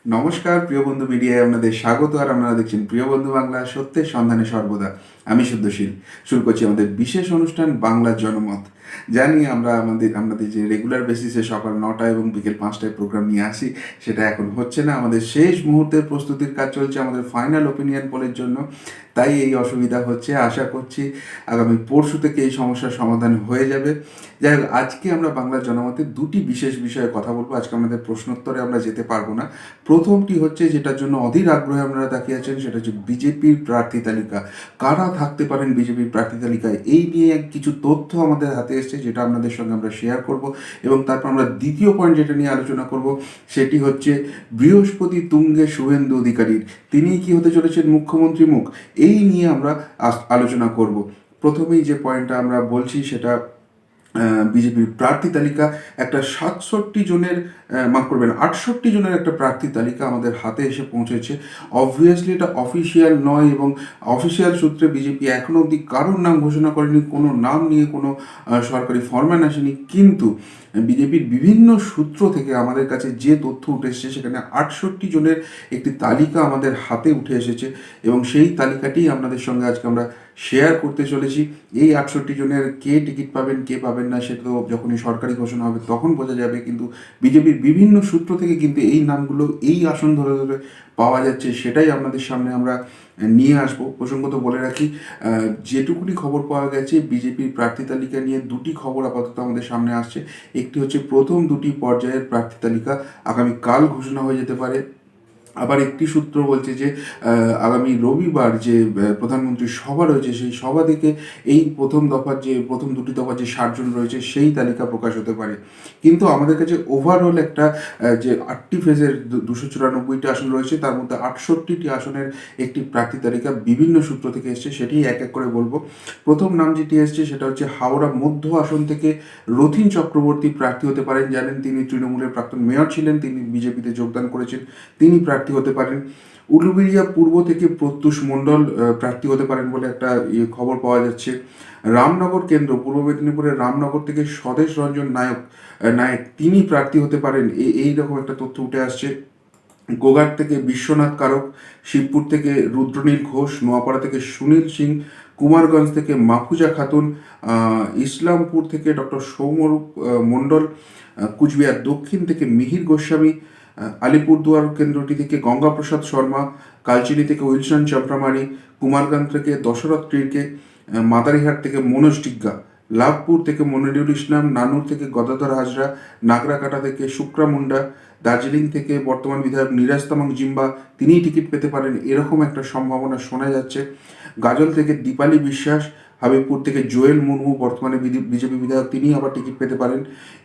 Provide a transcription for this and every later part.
নমস্কার প্রিয় বন্ধু মিডিয়ায় আপনাদের স্বাগত। আর আপনারা দেখছেন প্রিয় বন্ধু বাংলা, সত্যের সন্ধানে সর্বদা। আমি শুদ্ধশীল। শুরু করছি আমাদের বিশেষ অনুষ্ঠান বাংলার জনমত। জানি আমরা আপনাদের যে রেগুলার বেসিসে সকাল 9টা এবং বিকেল 5টায় প্রোগ্রাম নিয়ে আসি, সেটা এখন হচ্ছে না। আমাদের শেষ মুহূর্তের প্রস্তুতির কাজ চলছে আমাদের ফাইনাল ওপিনিয়ন পোলের জন্য, তাই এই অসুবিধা হচ্ছে। আশা করছি আগামী পরশু থেকে এই সমস্যার সমাধান হয়ে যাবে। যাই হোক, আজকে আমরা বাংলার জনমতে দুটি বিশেষ বিষয়ে কথা বলবো। আজকে আমাদের প্রশ্নোত্তরে আমরা যেতে পারবো না। প্রথমটি হচ্ছে, যেটার জন্য অধীর আগ্রহে আপনারা তাকিয়ে আছেন, সেটা হচ্ছে বিজেপির প্রার্থী তালিকা। কারা থাকতে পারেন বিজেপির প্রার্থী তালিকায়, এই নিয়ে কিছু তথ্য আমাদের হাতে এসছে, যেটা আপনাদের সঙ্গে আমরা শেয়ার করব। এবং তারপর আমরা দ্বিতীয় পয়েন্ট যেটা নিয়ে আলোচনা করব, সেটি হচ্ছে বৃহস্পতি তুঙ্গে শুভেন্দু অধিকারীর, তিনি কি হতে চলেছেন মুখ্যমন্ত্রী মুখ, এই নিয়ে আমরা আলোচনা করব। প্রথমেই যে পয়েন্টটা আমরা বলছি, সেটা বিজেপির প্রার্থী তালিকা। একটা 67 জনের, মাফ করবেন, 68 জনের একটা প্রার্থী তালিকা আমাদের হাতে এসে পৌঁছেছে। অবভিয়াসলি এটা অফিসিয়াল নয়, এবং অফিসিয়াল সূত্রে বিজেপি এখনও অবধি কারোর নাম ঘোষণা করেনি, কোনো নাম নিয়ে কোনো সরকারি ফরম্যান আসেনি। কিন্তু বিজেপির বিভিন্ন সূত্র থেকে আমাদের কাছে যে তথ্য উঠে এসেছে, সেখানে 68 জনের একটি তালিকা আমাদের হাতে উঠে এসেছে, এবং সেই তালিকাটি আপনাদের সঙ্গে আজকে আমরা শেয়ার করতে চলেছি। এই 68 জনের কে টিকিট পাবেন কে পাবেন না, সেটা তো যখনই সরকারি ঘোষণা হবে তখন বোঝা যাবে। কিন্তু বিজেপির বিভিন্ন সূত্র থেকে কিন্তু এই নামগুলো এই আসন ধরে ধরে পাওয়া যাচ্ছে, সেটাই আপনাদের সামনে আমরা নিয়ে আসবো। প্রসঙ্গত বলে রাখি, যেটুকুনি খবর পাওয়া গেছে বিজেপির প্রার্থী তালিকা নিয়ে, দুটি খবর আপাতত আমাদের সামনে আসছে। একটি হচ্ছে প্রথম দুটি পর্যায়ের প্রার্থী তালিকা আগামীকাল ঘোষণা হয়ে যেতে পারে। আবার একটি সূত্র বলছে যে আগামী রবিবার যে প্রধানমন্ত্রীর সভা রয়েছে, সেই সভা থেকে এই প্রথম দুটি দফার যে 60 জন রয়েছে, সেই তালিকা প্রকাশ হতে পারে। কিন্তু আমাদের কাছে ওভারঅল একটা যে 8টি ফেজের 294টি আসন রয়েছে, তার মধ্যে 68টি আসনের একটি প্রার্থী তালিকা বিভিন্ন সূত্র থেকে এসছে, সেটি এক এক করে বলবো। প্রথম নাম যেটি এসছে, সেটা হচ্ছে হাওড়া মধ্য আসন থেকে রথীন চক্রবর্তী প্রার্থী হতে পারেন। জানেন, তিনি তৃণমূলের প্রাক্তন মেয়র ছিলেন, তিনি বিজেপিতে যোগদান করেছেন, তিনি প্রার্থী হতে পারেন। উলুবেড়িয়া পূর্ব থেকে প্রত্যুষ মণ্ডল প্রার্থী হতে পারেন বলে একটা খবর পাওয়া যাচ্ছে। রামনগর কেন্দ্র, পূর্ব মেদিনীপুরের রামনগর থেকে স্বদেশ রঞ্জন নায়ক তিনি প্রার্থী হতে পারেন, এইরকম একটা তথ্য উঠে আসছে। গোঘাট থেকে বিশ্বনাথ কারক, শিবপুর থেকে রুদ্রনীল ঘোষ, নোয়াপাড়া থেকে সুনীল সিং, কুমারগঞ্জ থেকে মাফুজা খাতুন, ইসলামপুর থেকে ডক্টর সৌম্যরূপ মণ্ডল, কুচবিহার দক্ষিণ থেকে মিহির গোস্বামী, আলিপুরদুয়ার কেন্দ্রটি থেকে গঙ্গাপ্রসাদ শর্মা, কালচিনি থেকে উইলসন চম্প্রামারি, কুমারগঞ্জ থেকে দশরথ টিরকে, মাদারিহাট থেকে মনোজ টিগ্গা, লাভপুর থেকে মনিরুল ইসলাম, নানুর থেকে গদাধর হাজরা, নাগরাকাটা থেকে শুক্রা মুন্ডা, দার্জিলিং থেকে বর্তমান বিধায়ক নিরাজ তামাং জিম্বা, তিনিই টিকিট পেতে পারেন, এরকম একটা সম্ভাবনা শোনা যাচ্ছে। গাজল থেকে দীপালি বিশ্বাস, হাবিবপুর থেকে জোয়েল মুর্মু, বর্তমানে বিজেপি বিধায়ক, তিনি আবার টিকিট পেতে পারেন।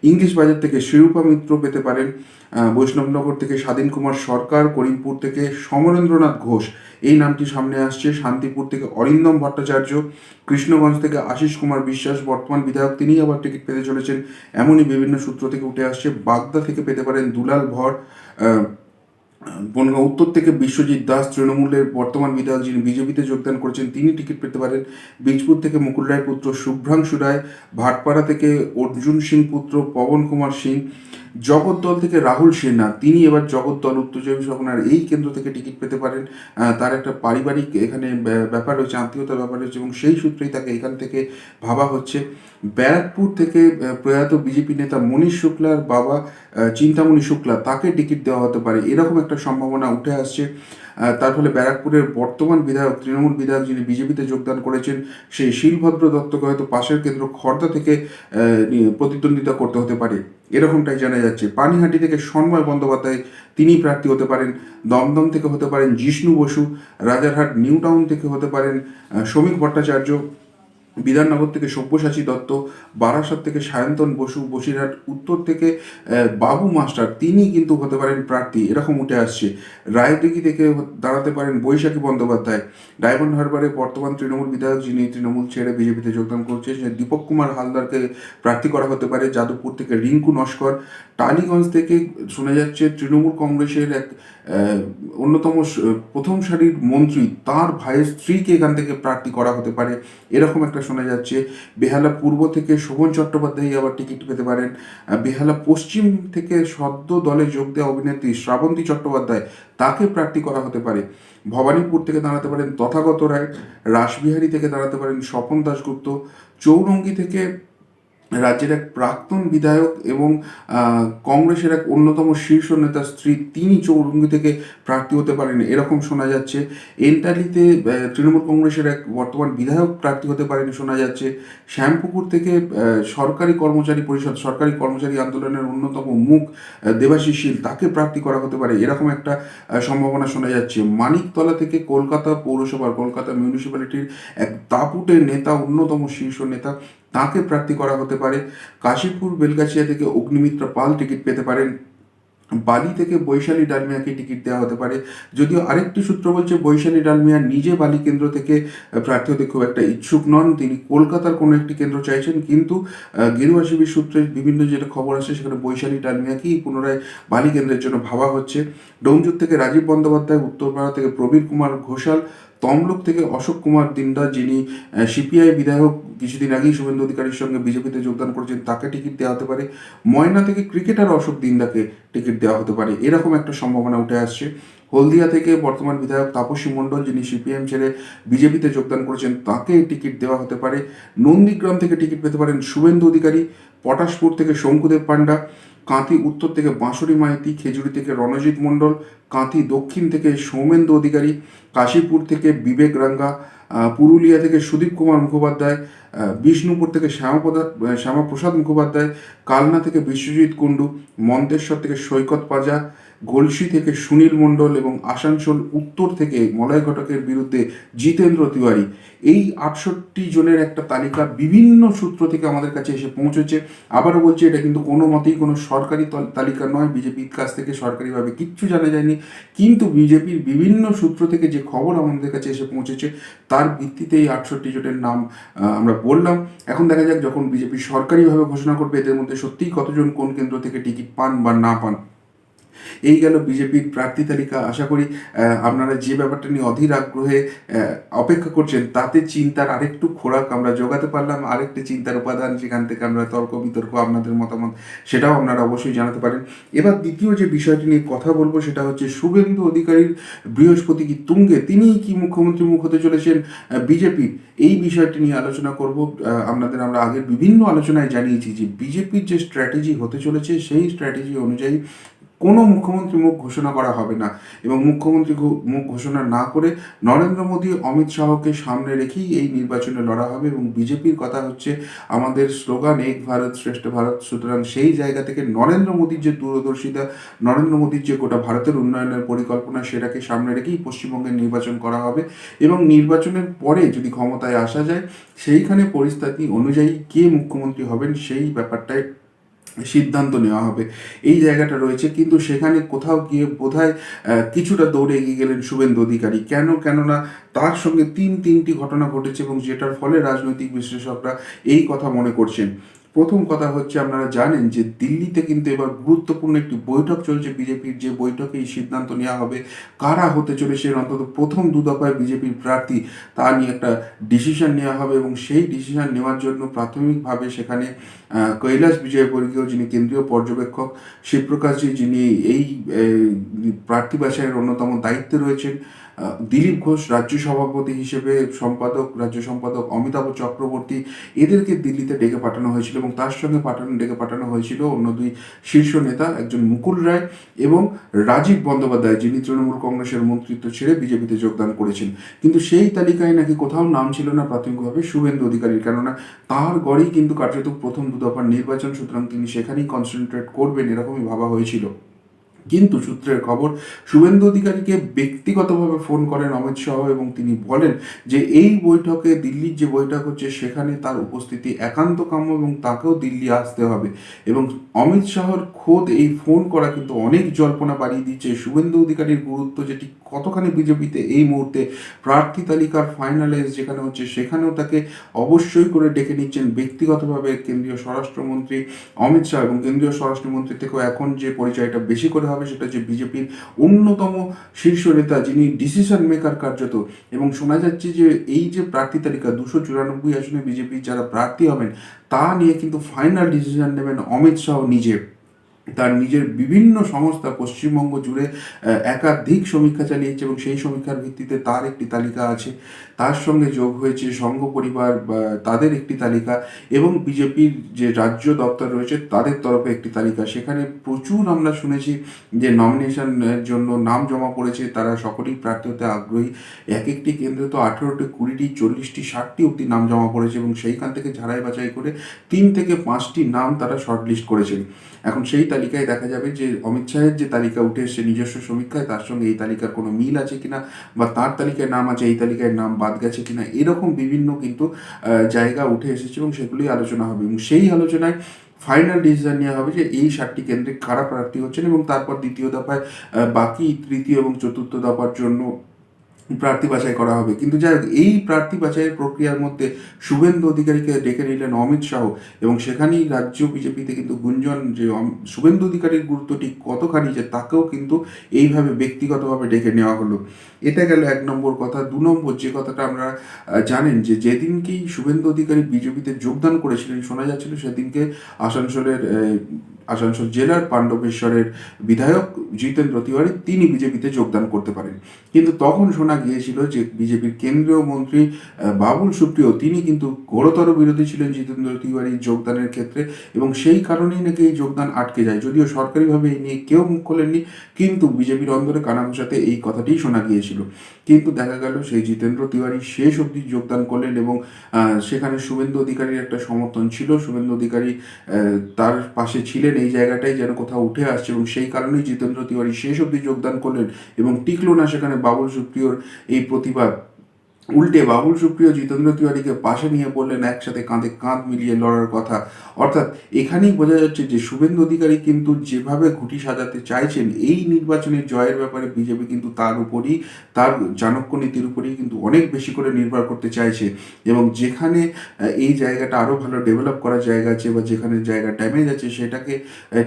ইংলিশ বাজার থেকে শিরূপা মিত্র পেতে পারেন। বৈষ্ণবনগর থেকে স্বাধীন কুমার সরকার, করিমপুর থেকে সমরেন্দ্রনাথ ঘোষ, এই নামটি সামনে আসছে। শান্তিপুর থেকে অরিন্দম ভট্টাচার্য, কৃষ্ণগঞ্জ থেকে আশিস কুমার বিশ্বাস, বর্তমান বিধায়ক, তিনিই আবার টিকিট পেতে চলেছেন, এমনই বিভিন্ন সূত্র থেকে উঠে আসছে। বাগদা থেকে পেতে পারেন দুলাল ভর। বনগাঁ উত্তর থেকে বিশ্বজিৎ দাস, তৃণমূলের বর্তমান বিধায়ক, যিনি বিজেপিতে যোগদান করেছেন, তিনি টিকিট পেতে পারেন। বীজপুর থেকে মুকুল রায় পুত্র শুভ্রাংশু রায়, ভাটপাড়া থেকে অর্জুন সিং পুত্র পবন কুমার সিং, জগদ্দল থেকে রাহুল সিনহা, তিনি এবার জগদ্দল উত্তর চব্বিশ পরগনার এই কেন্দ্র থেকে টিকিট পেতে পারেন। তার একটা পারিবারিক এখানে ব্যাপার রয়েছে, আত্মীয়তার ব্যাপার রয়েছে, এবং সেই সূত্রেই তাকে এখান থেকে ভাবা হচ্ছে। ব্যারাকপুর থেকে প্রয়াত বিজেপি নেতা মনীশ শুক্লার বাবা চিন্তামণি শুক্লা, তাকে টিকিট দেওয়া হতে পারে, এরকম একটা সম্ভাবনা উঠে আসছে। তার ফলে ব্যারাকপুরের বর্তমান বিধায়ক, তৃণমূল বিধায়ক, যিনি বিজেপিতে যোগদান করেছেন, সেই শিলভদ্র দত্তকে হয়তো পাশের কেন্দ্র খর্দা থেকে প্রতিদ্বন্দ্বিতা করতে হতে পারে, এরকমটাই জানা যাচ্ছে। পানিহাটি থেকে সন্ময় বন্দ্যোপাধ্যায়, তিনি প্রার্থী হতে পারেন। দমদম থেকে হতে পারেন জিষ্ণু বসু, রাজারহাট নিউ টাউন থেকে হতে পারেন শ্রমিক ভট্টাচার্য, বিধাননগর থেকে সব্যসাচী দত্ত, বারাসাত থেকে সায়ন্তন বসু, বসিরহাট উত্তর থেকে বাবু মাস্টার, তিনি কিন্তু হতে পারেন প্রার্থী, এরকম উঠে আসছে। রায়দিঘি থেকে দাঁড়াতে পারেন বৈশাখী বন্দ্যোপাধ্যায়। ডায়মন্ড হারবারে বর্তমান তৃণমূল বিধায়ক, যিনি তৃণমূল ছেড়ে বিজেপিতে যোগদান করছে, দীপক কুমার হালদারকে প্রার্থী করা হতে পারে। যাদবপুর থেকে রিঙ্কু নস্কর, টালিগঞ্জ থেকে শোনা যাচ্ছে তৃণমূল কংগ্রেসের এক অন্যতম প্রথম সারির মন্ত্রী তার ভাইয়ের স্ত্রীকে এখান থেকে প্রার্থী করা হতে পারে, এরকম একটা শোনা যাচ্ছে। বেহালা পূর্ব থেকে শোভন চট্টোপাধ্যায় আবার টিকিট পেতে পারেন। বেহালা পশ্চিম থেকে সদ্য দলে যোগ দেওয়া অভিনেত্রী শ্রাবন্তী চট্টোপাধ্যায় তাকে প্রার্থী করা হতে পারে। ভবানীপুর থেকে দাঁড়াতে পারেন তথাগত রায়। রাসবিহারী থেকে দাঁড়াতে পারেন স্বপন দাশগুপ্ত। চৌরঙ্গি থেকে রাজ্যের এক প্রাক্তন বিধায়ক এবং কংগ্রেসের এক অন্যতম শীর্ষ নেতার স্ত্রী, তিনি চৌরঙ্গি থেকে প্রার্থী হতে পারেন, এরকম শোনা যাচ্ছে। এন্টালিতে তৃণমূল কংগ্রেসের এক বর্তমান বিধায়ক প্রার্থী হতে পারেন শোনা যাচ্ছে। শ্যামপুকুর থেকে সরকারি কর্মচারী পরিষদ, সরকারি কর্মচারী আন্দোলনের অন্যতম মুখ দেবাশিস শীল, তাকে প্রার্থী করা হতে পারে, এরকম একটা সম্ভাবনা শোনা যাচ্ছে। মানিকতলা থেকে কলকাতা পৌরসভার, কলকাতা মিউনিসিপ্যালিটির এক দাপুটে নেতা, অন্যতম শীর্ষ নেতা, তাকে প্রার্থী করা হতে পারে। কাশীপুর বেলগাছিয়া থেকে অগ্নিমিত্রা পাল টিকিট পেতে পারেন। বালি থেকে বৈশালী ডালমিয়াকে টিকিট দেওয়া হতে পারে, যদিও আরেকটি সূত্র বলছে বৈশালী ডালমিয়া নিজে বালি কেন্দ্র থেকে প্রার্থী হতে খুব একটা ইচ্ছুক নন, তিনি কলকাতার কোনো একটি কেন্দ্র চাইছেন, কিন্তু গেরুয়া শিবির সূত্রে বিভিন্ন যেটা খবর আসছে সেখানে বৈশালী ডালমিয়াকেই পুনরায় বালি কেন্দ্রের জন্য ভাবা হচ্ছে। ডোমজুর থেকে রাজীব বন্দ্যোপাধ্যায়, উত্তরপাড়া থেকে প্রবীর কুমার ঘোষাল, তমলুক থেকে অশোক কুমার দিন্দা, যিনি সিপিআই বিধায়ক, কিছুদিন আগেই শুভেন্দু অধিকারীর সঙ্গে বিজেপিতে যোগদান করেছেন, তাকে টিকিট দেওয়া হতে পারে। ময়না থেকে ক্রিকেটার অশোক দিন্দাকে টিকিট দেওয়া হতে পারে, এরকম একটা সম্ভাবনা উঠে আসছে। হলদিয়া থেকে বর্তমান বিধায়ক তাপসী মণ্ডল, যিনি সিপিএম ছেড়ে বিজেপিতে যোগদান করেছেন, তাকে টিকিট দেওয়া হতে পারে। নন্দীগ্রাম থেকে টিকিট পেতে পারেন শুভেন্দু অধিকারী। পটাশপুর থেকে শঙ্কুদেব পান্ডা। কাঁথি উত্তর থেকে বাঁশরী মাইতি। খেজুরি থেকে রণজিৎ মণ্ডল। কাঁথি দক্ষিণ থেকে সৌমেন্দু অধিকারী। কাশীপুর থেকে বিবেক রাঙ্গা। পুরুলিয়া থেকে সুদীপ কুমার মুখোপাধ্যায়। বিষ্ণুপুর থেকে শ্যামাপ্রসাদ মুখোপাধ্যায়। কালনা থেকে বিশ্বজিৎ কুণ্ডু। মন্তেশ্বর থেকে সৈকত পাজা। গলসি থেকে সুনীল মণ্ডল এবং আসানসোল উত্তর থেকে মলয় ঘটকের বিরুদ্ধে জিতেন্দ্র তিওয়ারি। এই 68 জনের একটা তালিকা বিভিন্ন সূত্র থেকে আমাদের কাছে এসে পৌঁছেছে। আবারও বলছি, এটা কিন্তু কোনো মতেই কোনো সরকারি তালিকা নয়, বিজেপির কাছ থেকে সরকারিভাবে কিচ্ছু জানা যায়নি, কিন্তু বিজেপির বিভিন্ন সূত্র থেকে যে খবর আমাদের কাছে এসে পৌঁছেছে তার ভিত্তিতে এই 68 জনের নাম আমরা বললাম। এখন দেখা যাক যখন বিজেপি সরকারিভাবে ঘোষণা করবে এদের মধ্যে সত্যিই কতজন কোন কেন্দ্র থেকে টিকিট পান বা না পান। এই গেল বিজেপির প্রার্থী তালিকা। আশা করি আপনারা যে ব্যাপারটা নিয়ে অধীর আগ্রহে অপেক্ষা করছেন তাতে চিন্তার আরেকটু খোরাক আমরা জোগাতে পারলাম, আরেকটি চিন্তার উপাদান, সেখান থেকে আমরা তর্ক বিতর্ক, আপনাদের মতামত, সেটাও আপনারা অবশ্যই জানাতে পারেন। এবার দ্বিতীয় যে বিষয়টি নিয়ে কথা বলবো সেটা হচ্ছে শুভেন্দু অধিকারীর বৃহস্পতি কি তুঙ্গে, তিনিই কি মুখ্যমন্ত্রী মুখ হতে চলেছেন বিজেপির, এই বিষয়টি নিয়ে আলোচনা করব। আমরা আগের বিভিন্ন আলোচনায় জানিয়েছি যে বিজেপির যে স্ট্র্যাটেজি হতে চলেছে সেই স্ট্র্যাটেজি অনুযায়ী কোনো মুখ্যমন্ত্রী মুখ ঘোষণা করা হবে না, এবং মুখ্যমন্ত্রী মুখ ঘোষণা না করে নরেন্দ্র মোদী, অমিত শাহকে সামনে রেখেই এই নির্বাচনে লড়া হবে। এবং বিজেপির কথা হচ্ছে, আমাদের স্লোগান এক ভারত শ্রেষ্ঠ ভারত, সুতরাং সেই জায়গা থেকে নরেন্দ্র মোদীর যে দূরদর্শিতা, নরেন্দ্র মোদীর যে গোটা ভারতের উন্নয়নের পরিকল্পনা, সেটাকে সামনে রেখেই পশ্চিমবঙ্গের নির্বাচন করা হবে। এবং নির্বাচনের পরে যদি ক্ষমতায় আসা যায়, সেইখানে পরিস্থিতি অনুযায়ী কে মুখ্যমন্ত্রী হবেন সেই ব্যাপারটায় সিদ্ধান্ত নেওয়া হবে, এই জায়গাটা রয়েছে। কিন্তু সেখানে কোথাও গিয়ে বোধহয় কিছুটা দৌড়ে এগিয়ে গেলেন শুভেন্দু অধিকারী। কেননা তার সঙ্গে তিনটি ঘটনা ঘটেছে এবং যেটার ফলে রাজনৈতিক বিশ্লেষকরা এই কথা মনে করছেন। প্রথম কথা হচ্ছে, আপনারা জানেন যে দিল্লিতে কিন্তু এবার গুরুত্বপূর্ণ একটি বৈঠক চলছে বিজেপির, যে বৈঠকে এই সিদ্ধান্ত নেওয়া হবে কারা হতে চলেছে অন্তত প্রথম 2 দফায় বিজেপির প্রার্থী, তা নিয়ে একটা ডিসিশন নেওয়া হবে। এবং সেই ডিসিশন নেওয়ার জন্য প্রাথমিকভাবে সেখানে কৈলাস বিজয়বর্গীয়, যিনি কেন্দ্রীয় পর্যবেক্ষক, শিবপ্রকাশজি, যিনি এই প্রার্থী বাছাইয়ের অন্যতম দায়িত্বে রয়েছেন, দিলীপ ঘোষ রাজ্য সভাপতি হিসেবে, রাজ্য সম্পাদক অমিতাভ চক্রবর্তী, এদেরকে দিল্লিতে ডেকে পাঠানো হয়েছিল। এবং তার সঙ্গে ডেকে পাঠানো হয়েছিল অন্য 2 শীর্ষ নেতা, একজন মুকুল রায় এবং রাজীব বন্দ্যোপাধ্যায়, যিনি তৃণমূল কংগ্রেসের মন্ত্রিত্ব ছেড়ে বিজেপিতে যোগদান করেছেন। কিন্তু সেই তালিকায় নাকি কোথাও নাম ছিল না প্রাথমিকভাবে শুভেন্দু অধিকারীর, কেননা তার গড়েই কিন্তু কার্যত প্রথম 2 দফার নির্বাচন, সুতরাং তিনি সেখানেই কনসেন্ট্রেট করবেন, এরকমই ভাবা হয়েছিল। কিন্তু সূত্রের খবর, শুভেন্দু অধিকারীকে ব্যক্তিগতভাবে ফোন করেন অমিত শাহ এবং তিনি বলেন যে এই বৈঠকে, দিল্লির যে বৈঠক হচ্ছে সেখানে তার উপস্থিতি একান্ত কাম্য এবং তাকেও দিল্লি আসতে হবে। এবং অমিত শাহর খোদ এই ফোন করা কিন্তু অনেক জল্পনা বাড়িয়ে দিচ্ছে শুভেন্দু অধিকারীর গুরুত্ব যেটি কতখানি বিজেপিতে এই মুহূর্তে। প্রার্থী তালিকার ফাইনালাইজ যেখানে হচ্ছে সেখানেও তাকে অবশ্যই করে ডেকে নিচ্ছেন ব্যক্তিগতভাবে কেন্দ্রীয় স্বরাষ্ট্রমন্ত্রী অমিত শাহ, এবং কেন্দ্রীয় স্বরাষ্ট্রমন্ত্রী থেকেও এখন যে পরিচয়টা বেশি করে হবে সেটা হচ্ছে বিজেপির অন্যতম শীর্ষ নেতা, যিনি ডিসিশন মেকার কার্যত। এবং শোনা যাচ্ছে যে এই যে প্রার্থী তালিকা 294 আসনে বিজেপির যারা প্রার্থী হবেন তা নিয়ে কিন্তু ফাইনাল ডিসিশন নেবেন অমিত শাহ নিজে। তার নিজের বিভিন্ন সংস্থা পশ্চিমবঙ্গ জুড়ে একাধিক সমীক্ষা চালিয়েছে এবং সেই সমীক্ষার ভিত্তিতে তার একটি তালিকা আছে। তার সঙ্গে যোগ হয়েছে সংঘ পরিবার বা তাদের একটি তালিকা, এবং বিজেপির যে রাজ্য দপ্তর রয়েছে তাদের তরফে একটি তালিকা। সেখানে প্রচুর আমরা শুনেছি যে নমিনেশনের জন্য নাম জমা পড়েছে, তারা সকলেই প্রার্থী হতে আগ্রহী। এক একটি কেন্দ্রে তো 18টি, 20টি, 40টি, 60টি অব্দি নাম জমা পড়েছে এবং সেইখান থেকে ঝাড়াই বাছাই করে 3 থেকে 5টি নাম তারা শর্টলিস্ট করেছেন। এখন সেই তালিকায় দেখা যাবে যে অমিত শাহের যে তালিকা উঠে এসছে নিজস্ব সমীক্ষায়, তার সঙ্গে এই তালিকার কোনো মিল আছে কিনা, বা তার তালিকায় নাম আছে এই তালিকায় নাম বাদ গেছে কিনা, এরকম বিভিন্ন কিন্তু জায়গা উঠে এসেছে এবং সেগুলোই আলোচনা হবে। এবং সেই আলোচনায় ফাইনাল ডিসিশন নেওয়া হবে যে এই 7টি কেন্দ্রে কারা প্রার্থী হচ্ছেন, এবং তারপর দ্বিতীয় দফায় বাকি তৃতীয় এবং চতুর্থ দফার জন্য প্রার্থী বাছাই করা হবে। কিন্তু যাই হোক, এই প্রার্থী বাছাইয়ের প্রক্রিয়ার মধ্যে শুভেন্দু অধিকারীকে ডেকে নিলেন অমিত শাহ, এবং সেখানেই রাজ্য বিজেপিতে কিন্তু গুঞ্জন যে শুভেন্দু অধিকারীর গুরুত্ব ঠিক কতখানি যে তাকেও কিন্তু এইভাবে ব্যক্তিগতভাবে ডেকে নেওয়া হলো। এটা গেল 1 নম্বর কথা। 2 নম্বর যে কথাটা আমরা জানেন যে যেদিনকেই শুভেন্দু অধিকারী বিজেপিতে যোগদান করেছিলেন, শোনা যাচ্ছিল সেদিনকে আসানসোল জেলার পাণ্ডবেশ্বরের বিধায়ক জিতেন্দ্র তিওয়ারি তিনি বিজেপিতে যোগদান করতে পারেন। কিন্তু তখন শোনা গিয়েছিল যে বিজেপির কেন্দ্রীয় মন্ত্রী বাবুল সুপ্রিয় তিনি কিন্তু ঘোরতর বিরোধী ছিলেন জিতেন্দ্র তিওয়ারির যোগদানের ক্ষেত্রে, এবং সেই কারণেই নাকি এই যোগদান আটকে যায়। যদিও সরকারিভাবে এই নিয়ে কেউ মুখ খোলেননি, কিন্তু বিজেপির অন্দরে কানাঘুষাতে এই কথাটিই শোনা গিয়েছিল। কিন্তু দেখা গেল সেই জিতেন্দ্র তিওয়ারি শেষ অবধি যোগদান করলেন, এবং সেখানে শুভেন্দু অধিকারীর একটা সমর্থন ছিল। শুভেন্দু অধিকারী তার পাশে ছিলেন, এই জায়গাটাই যেন কোথাও উঠে আসছে, এবং সেই কারণেই জিতেন্দ্র তিওয়ারি শেষ অবধি যোগদান করলেন। এবং টিকলো না সেখানে বাবুল সুপ্রিয়র এই প্রতিবাদ। উল্টে বাবুল সুপ্রিয় জিতেন্দ্র তিওয়ারিকে পাশে নিয়ে বললেন একসাথে কাঁধে কাঁধ মিলিয়ে লড়ার কথা। অর্থাৎ এখানেই বোঝা যাচ্ছে যে শুভেন্দু অধিকারী কিন্তু যেভাবে ঘুঁটি সাজাতে চাইছেন এই নির্বাচনের জয়ের ব্যাপারে বিজেপি কিন্তু তার উপরই, তার চাণক্য নীতির উপরেই কিন্তু অনেক বেশি করে নির্ভর করতে চাইছে। এবং যেখানে এই জায়গাটা আরও ভালো ডেভেলপ করার জায়গা আছে, বা যেখানে জায়গা ড্যামেজ আছে সেটাকে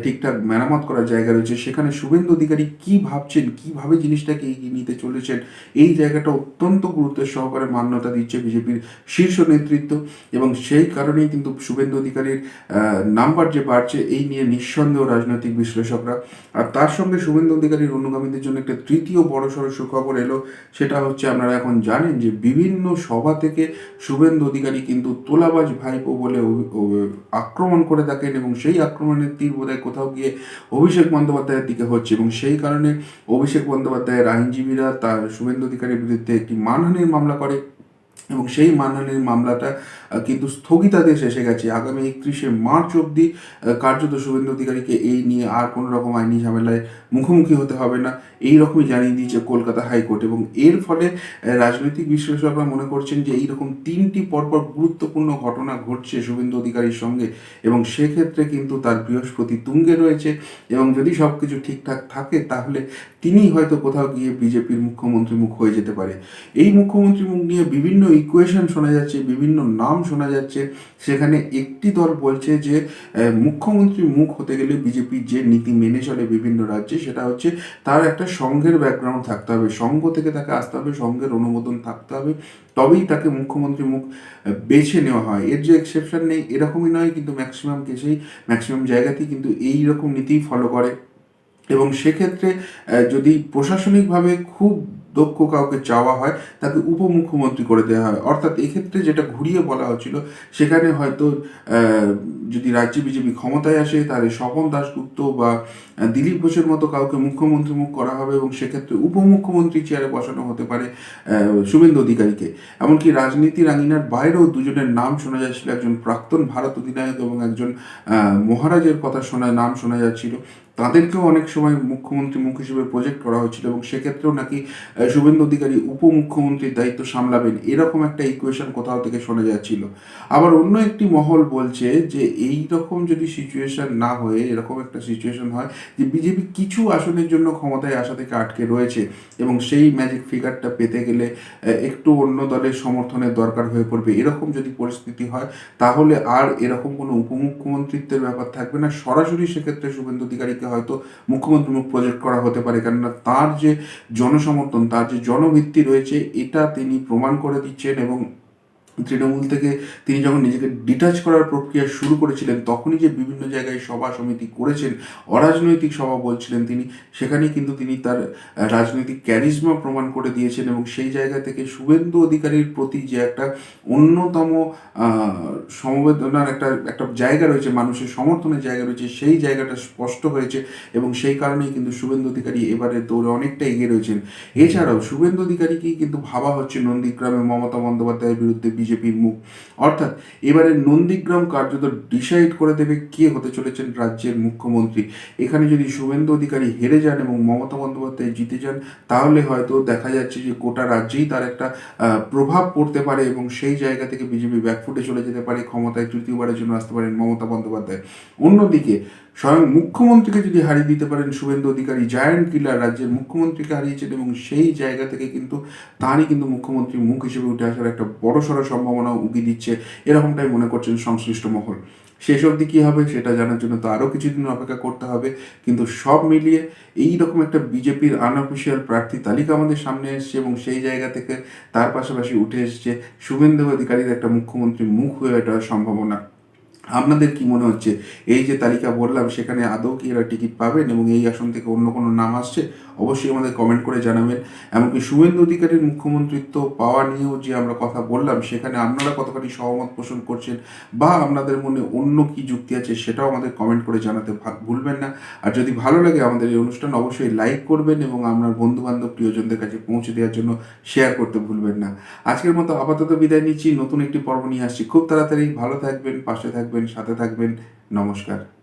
ঠিকঠাক মেরামত করার জায়গা রয়েছে, সেখানে শুভেন্দু অধিকারী কী ভাবছেন, কীভাবে জিনিসটাকে এগিয়ে নিতে চলেছেন, এই জায়গাটা অত্যন্ত গুরুত্বের সহকারে মান্যতা দিচ্ছে বিজেপির শীর্ষ নেতৃত্ব। এবং সেই কারণেই কিন্তু শুভেন্দু অধিকারীর নাম্বার যে বাড়ছে এই নিয়ে নিঃসন্দেহ রাজনৈতিক বিশ্লেষকরা। আর তার সঙ্গে শুভেন্দু অধিকারীর অনুগামীদের জন্য একটা তৃতীয় বড়সড় সুখবর এলো। সেটা হচ্ছে আপনারা এখন জানেন যে বিভিন্ন সভা থেকে শুভেন্দু অধিকারী কিন্তু তোলাবাজ ভাইপো বলে আক্রমণ করে থাকেন, এবং সেই আক্রমণের তীর বোধহয় কোথাও গিয়ে অভিষেক বন্দ্যোপাধ্যায়ের দিকে হচ্ছে, এবং সেই কারণে অভিষেক বন্দ্যোপাধ্যায়ের আইনজীবীরা তার শুভেন্দু অধিকারীর বিরুদ্ধে একটি মানহানির মামলা করে, এবং সেই মানহানির মামলাটা কিন্তু স্থগিতাদেশ এসে গেছে আগামী 31শে মার্চ অবধি। কার্যত শুভেন্দু অধিকারীকে এই নিয়ে আর কোনো রকম আইনি ঝামেলায় মুখোমুখি হতে হবে না, এই রকমই জানিয়ে দিয়েছে কলকাতা হাইকোর্ট। এবং এর ফলে রাজনৈতিক বিশ্লেষকরা মনে করছেন যে এইরকম 3টি পরপর গুরুত্বপূর্ণ ঘটনা ঘটছে শুভেন্দু অধিকারীর সঙ্গে, এবং সেক্ষেত্রে কিন্তু তার বৃহস্পতি তুঙ্গে রয়েছে, এবং যদি সব কিছু ঠিকঠাক থাকে তাহলে তিনি হয়তো কোথাও গিয়ে বিজেপির মুখ্যমন্ত্রী মুখ হয়ে যেতে পারে। এই মুখ্যমন্ত্রী মুখ নিয়ে বিভিন্ন ইকুয়েশন শোনা যাচ্ছে, বিভিন্ন নাম শোনা যাচ্ছে। সেখানে একটি দল বলছে যে মুখ্যমন্ত্রী মুখ হতে গেলে বিজেপির যে নীতি মেনে চলে বিভিন্ন রাজ্যে, সেটা হচ্ছে তার একটা সংঘের ব্যাকগ্রাউন্ড থাকতে হবে, সংঘ থেকে তাকে আসতে হবে, সংঘের অনুমোদন থাকতে হবে, তবেই তাকে মুখ্যমন্ত্রী মুখ বেছে নেওয়া হয়। এর যে এক্সেপশন নেই এরকমই নয়, কিন্তু ম্যাক্সিমাম কেসেই ম্যাক্সিমাম জায়গাতেই কিন্তু এই রকম নীতিই ফলো করে। এবং সেক্ষেত্রে যদি প্রশাসনিকভাবে খুব দক্ষ কাউকে চাওয়া হয় তাকে উপমুখ্যমন্ত্রী করে দেওয়া হয়। অর্থাৎ এক্ষেত্রে যেটা ঘুরিয়ে বলা হচ্ছিল, সেখানে হয়তো যদি রাজ্যে বিজেপি ক্ষমতায় আসে তাহলে স্বপন দাশগুপ্ত বা দিলীপ ঘোষের মতো কাউকে মুখ্যমন্ত্রী মুখ করা হবে, এবং সেক্ষেত্রে উপমুখ্যমন্ত্রী চেয়ারে বসানো হতে পারে শুভেন্দু অধিকারীকে। এমনকি রাজনীতির আঙিনার বাইরেও দুজনের নাম শোনা যাচ্ছিল, একজন প্রাক্তন ভারত অধিনায়ক এবং একজন মহারাজের কথা নাম শোনা যাচ্ছিল। তাদেরকেও অনেক সময় মুখ্যমন্ত্রী মুখ হিসেবে প্রজেক্ট করা হয়েছিল এবং সেক্ষেত্রেও নাকি শুভেন্দু অধিকারী উপমুখ্যমন্ত্রীর দায়িত্ব সামলাবেন, এরকম একটা ইকুয়েশন কোথাও থেকে শোনা যাচ্ছিল। আবার অন্য একটি মহল বলছে যে এই রকম যদি সিচুয়েশন না হয়ে এরকম একটা সিচুয়েশন হয় যে বিজেপি কিছু আসনের জন্য ক্ষমতায় আসা থেকে আটকে রয়েছে এবং সেই ম্যাজিক ফিগারটা পেতে গেলে একটু অন্য দলের সমর্থনের দরকার হয়ে পড়বে, এরকম যদি পরিস্থিতি হয় তাহলে আর এরকম কোনো উপমুখ্যমন্ত্রিত্বের ব্যাপার থাকবে না, সরাসরি সেক্ষেত্রে শুভেন্দু অধিকারীকে হয়তো মুখ্যমন্ত্রী মুখ প্রজেক্ট করা হতে পারে। কেননা তার যে জনসমর্থন, তার যে জনভিত্তি রয়েছে, এটা তিনি প্রমাণ করে দিচ্ছেন। এবং তৃণমূল থেকে তিনি যখন নিজেকে ডিটাচ করার প্রক্রিয়া শুরু করেছিলেন তখনই যে বিভিন্ন জায়গায় সভা সমিতি করেছেন, অরাজনৈতিক সভা বলছিলেন তিনি, সেখানেই কিন্তু তিনি তার রাজনৈতিক ক্যারিজমা প্রমাণ করে দিয়েছেন। এবং সেই জায়গা থেকে শুভেন্দু অধিকারীর প্রতি যে একটা অন্যতম সমবেদনার একটা একটা জায়গা রয়েছে, মানুষের সমর্থনের জায়গা রয়েছে, সেই জায়গাটা স্পষ্ট হয়েছে এবং সেই কারণেই কিন্তু শুভেন্দু অধিকারী এবারে দৌড়ে অনেকটা এগিয়ে রয়েছেন। এছাড়াও শুভেন্দু অধিকারীকেই কিন্তু ভাবা হচ্ছে নন্দীগ্রামে মমতা বন্দ্যোপাধ্যায়ের বিরুদ্ধে বিজেপির মুখ, অর্থাৎ এবারে নন্দীগ্রাম কার্যত ডিসাইড করে দেবে কে হতে চলেছেন রাজ্যের মুখ্যমন্ত্রী। এখানে যদি শুভেন্দু অধিকারী হেরে যান এবং মমতা বন্দ্যোপাধ্যায় জিতে যান তাহলে হয়তো দেখা যাচ্ছে যে গোটা রাজ্যেই তার একটা প্রভাব পড়তে পারে এবং সেই জায়গা থেকে বিজেপি ব্যাকফুটে চলে যেতে পারে, ক্ষমতায় তৃতীয়বারের জন্য আসতে পারেন মমতা বন্দ্যোপাধ্যায়। অন্যদিকে স্বয়ং মুখ্যমন্ত্রীকে যদি হারিয়ে দিতে পারেন শুভেন্দু অধিকারী, জায়ান্ট কিলার রাজ্যের মুখ্যমন্ত্রীকে হারিয়েছেন এবং সেই জায়গা থেকে কিন্তু তারই কিন্তু মুখ্যমন্ত্রী মুখ হিসেবে উঠে আসার একটা বড়সড় সম্ভাবনা উকি দিচ্ছে, এরকমটাই মনে করছেন সংশ্লিষ্ট মহল। শেষ অবধি কী হবে সেটা জানার জন্য তো আরও কিছুদিন অপেক্ষা করতে হবে, কিন্তু সব মিলিয়ে এই রকম একটা বিজেপির আনঅফিসিয়াল প্রার্থী তালিকা আমাদের সামনে এসছে এবং সেই জায়গা থেকে তার পাশাপাশি উঠে এসছে শুভেন্দু অধিকারীর একটা মুখ্যমন্ত্রী মুখ হয়ে ওঠার সম্ভাবনা। আপনাদের কি মনে হচ্ছে এই যে তালিকা বললাম সেখানে আদৌ কি এরা টিকিট পাবেন এবং এই আসন থেকে অন্য কোনো নাম আসছে? অবশ্যই আমাদের কমেন্ট করে জানাবেন। এমনকি শুভেন্দু অধিকারীর মুখ্যমন্ত্রিত্ব পাওয়া নিয়েও যে আমরা কথা বললাম সেখানে আপনারা কতখানি সহমত পোষণ করছেন বা আপনাদের মনে অন্য কি যুক্তি আছে সেটাও আমাদের কমেন্ট করে জানাতে ভুলবেন না। আর যদি ভালো লাগে আমাদের এই অনুষ্ঠান অবশ্যই লাইক করবেন এবং আপনার বন্ধুবান্ধব প্রিয়জনদের কাছে পৌঁছে দেওয়ার জন্য শেয়ার করতে ভুলবেন না। আজকের মতো আপাতত বিদায় নিচ্ছি, নতুন একটি পর্ব নিয়ে আসছি খুব তাড়াতাড়ি। ভালো থাকবেন, পাশে থাকবেন, সাথে থাকবেন। নমস্কার।